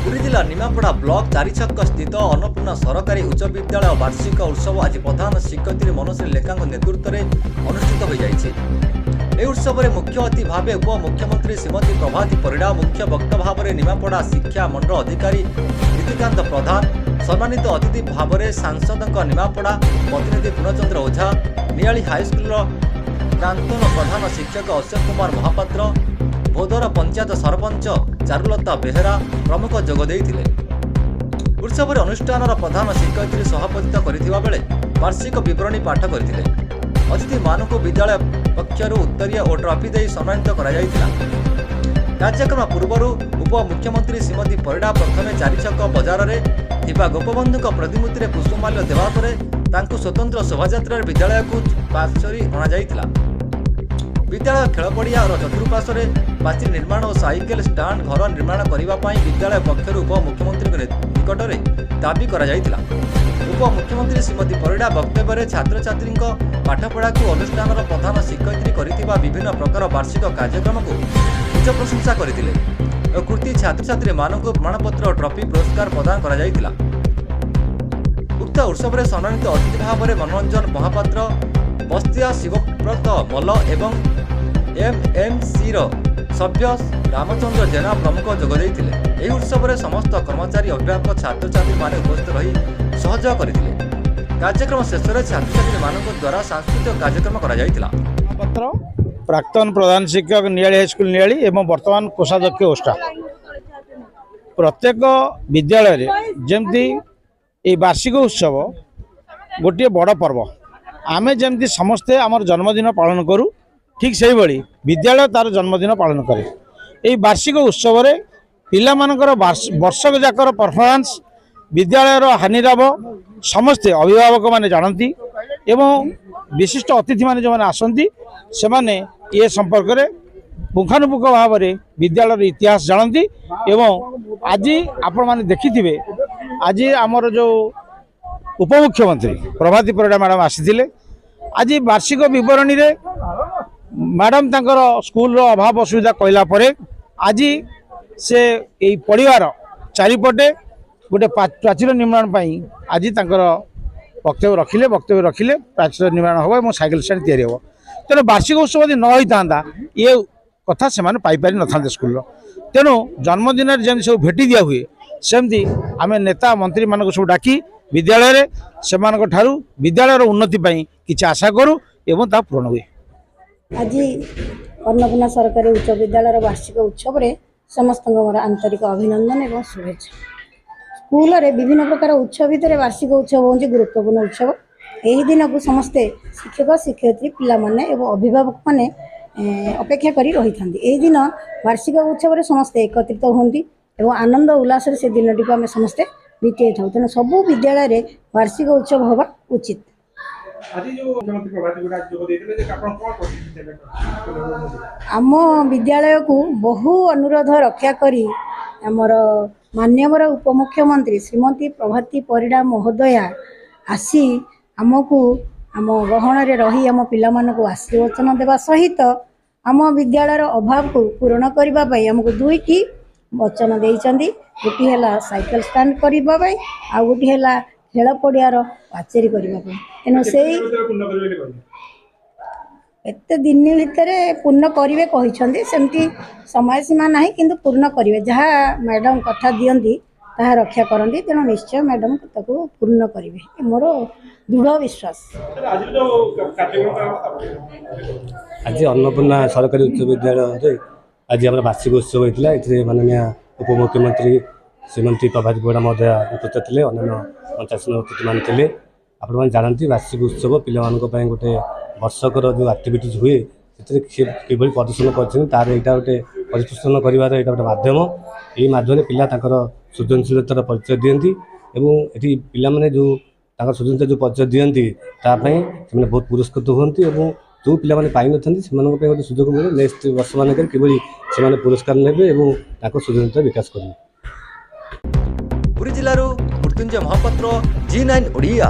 पुरी जिला निमापड़ा ब्लॉक चारिछक स्थित अन्नपूर्णा सरकारी उच्च विद्यालय वार्षिक उत्सव आज प्रधान शिक्षयित्री मनोश्री लेखा नेतृत्व में अनुष्ठित हो जाए। उत्सव में मुख्य अतिथि भाव उप मुख्यमंत्री श्रीमती प्रभाती परिड़ा, मुख्य वक्ता भाव में निमापड़ा शिक्षा मंडल अधिकारी नीतिकांत प्रधान, सम्मानित अतिथि भाव में सांसद निमापड़ा प्रतिनिधि पूर्णचंद्र ओझा, नियाली हाईस्कूल प्रांतन प्रधान शिक्षक अशोक कुमार महापात्र, भोदर पंचायत सरपंच चारुलता बेहेरा प्रमुख जोगदे। उत्सव अनुष्ठान प्रधान शिक्षयित्री सभापतित्व करथिबा बेले वार्षिक विवरणी पाठ करथिले। अतिथि मानक विद्यालय पक्षर उत्तरीय और ट्रॉफी दे सम्मानित करा जायतिला। कार्यक्रम पूर्व उप मुख्यमंत्री श्रीमती परिड़ा प्रथमे चारिछक बजार में थिबा गोपबंधु प्रतिमूर्ति में पुष्पमाल्य देवा परे तांकु स्वतंत्र शोभायात्रा विद्यालय को पाचरी अणा जायतिला। विद्यालय खेल पड़िया और चतुर्पार्श्व पाचेरी निर्माण और साइकेल स्टाण्ड घर निर्माण करने विद्यालय पक्षर उप मुख्यमंत्री निकट में दाबी करा जायतिला। उप मुख्यमंत्री श्रीमती परिड़ा वक्तव्य में छात्र छात्री पाठपढ़ा को अनुष्ठान प्रधान शिक्षयित्री करिथिबा विभिन्न प्रकार वार्षिक कार्यक्रम को उच्च प्रशंसा करथिले। कृति छात्र छात्री मानक प्रमाणपत्र और ट्रॉफी पुरस्कार प्रदान करा जायतिला। उक्त उत्सव में सम्मानित अतिथि भाव में मनोरंजन महापात्र, बस्तिया शिवव्रत मल्ल एवं एमएमसी सभ्य रामचंद्र जेना प्रमुख जोगदे। उत्सव में समस्त कर्मचारी अभिभावक छात्र छात्री माने उपस्थित रही सहयोग करथिले। कार्यक्रम शेष में छात्र छात्री मानक द्वारा सांस्कृतिक कार्यक्रम करा जायतिला। प्राक्तन प्रधान शिक्षक नियाली हाईस्कूल नियाली एवं वर्तमान कोषाध्यक्ष ओष्टा प्रत्येक विद्यालय जमती ये वार्षिक उत्सव गोटे बड़ पर्व। आमे जमती समस्ते आमर जन्मदिन पालन करूँ, ठीक से भाई विद्यालय तार जन्मदिन पालन करे। ये वार्षिक उत्सव रे पिला मानकर वर्षक जाकर परफॉर्मेंस विद्यालय हानिलाभ समस्ते अभिभावक माने जानती एवं विशिष्ट अतिथि माने जो माने आसंती से माने ये संपर्क में पुंखानुपुंख भाव में विद्यालय इतिहास जानती। एवं आज आपण माने देखिथिबे आज आमर जो उपमुख्यमंत्री प्रभाती परिड़ा मैडम आसीथिले। आज वार्षिक विवरणी रे मैडम तांकर स्कूल रो अभाव असुविधा कहला परे आज से यही परिवार चारिपटे गोटे प्राचीर निर्माण पाई आज तांकर वक्तव्य रखिले प्राचीर निर्माण हम और साइकेल स्टैंड तैयारी हम। तेणु वार्षिक उत्सव यदि न होता ये कथा से पाइपारि न था स्कूल। तेणु जन्मदिन जमी सब भेटी दिया हुए सेमती आम नेता मंत्री मानक सब डाकी विद्यालय से विद्यालय उन्नति किसी आशा करूँ एवं ता पूर्ण हुए। आज अन्नपूर्णा सरकारी उच्च विद्यालय वार्षिक उत्सव में समस्त मोर आंतरिक अभिनंदन एवं शुभेच्छा। स्कूल रे विभिन्न प्रकार उत्सव भितर वार्षिक उत्सव हूँ गुरुत्वपूर्ण उत्सव। यही दिन को समस्ते शिक्षक शिक्षयित्री पिला माने एवं अभिभावक माने अपेक्षा करी रही था। यही दिन वार्षिक उत्सव रे समस्ते एकत्रित होती एवं आनंद उल्लास से दिन टी आम समस्ते बीतई था। तेणु सबू विद्यालय रे वार्षिक उत्सव हवा उचित। आम विद्यालय को बहु अनुरोध रक्षा करी आमर माननीय उपमुख्यमंत्री श्रीमती प्रभाती परिड़ा महोदया आसी आमको आम गहन रही आम पिला आशीर्वचन देवा सहित आम विद्यालय अभाव को पूरण करने आमको दुईटी वचन देइचंदी। गोटी है साइकेल स्टैंड करने आ गोटी है खेल पड़ियार पाचेरी करने। तेणु से एते दिन भितर पूर्ण करेंगे कहते सेमती समय सीमा ना कि पूर्ण करेंगे जहाँ मैडम कथा दियंती ताहा रक्षा करती। तेणु निश्चय मैडम ताको पूर्ण करेंगे मोर दृढ़ विश्वास। आज अन्नपूर्णा सरकारी उच्च विद्यालय आज आम वार्षिक उत्सव होता है। माननीय उपमुख्यमंत्री श्रीमती प्रभाती परिड़ा महोदय उपस्थित थे, अन्य पंचायत अतिथि मान थे। आपण जानती वार्षिक उत्सव पाई गोटे वर्षकर जो आक्टिविटीज हुए कि प्रदर्शन कर यहाँ गोटे परिदर्शन कर गोटे माध्यम। यही माध्यम पिला सृजनशीलतार परिचय दियंती एवं ये पिला माने जो सृजनशीलता जो परिचय दियंती तापाई से बहुत पुरस्कृत होती और जो पिला माने पाई नथंती सेमानक गोटे सुजोग मिले नेक्स्ट वर्ष मानक किभली से पुरस्कार नेबे एवं सृजनशीलता विकास करेंगे। पुरी जिल्लारू मृत्युंजय महापात्र, G9 ओडिया।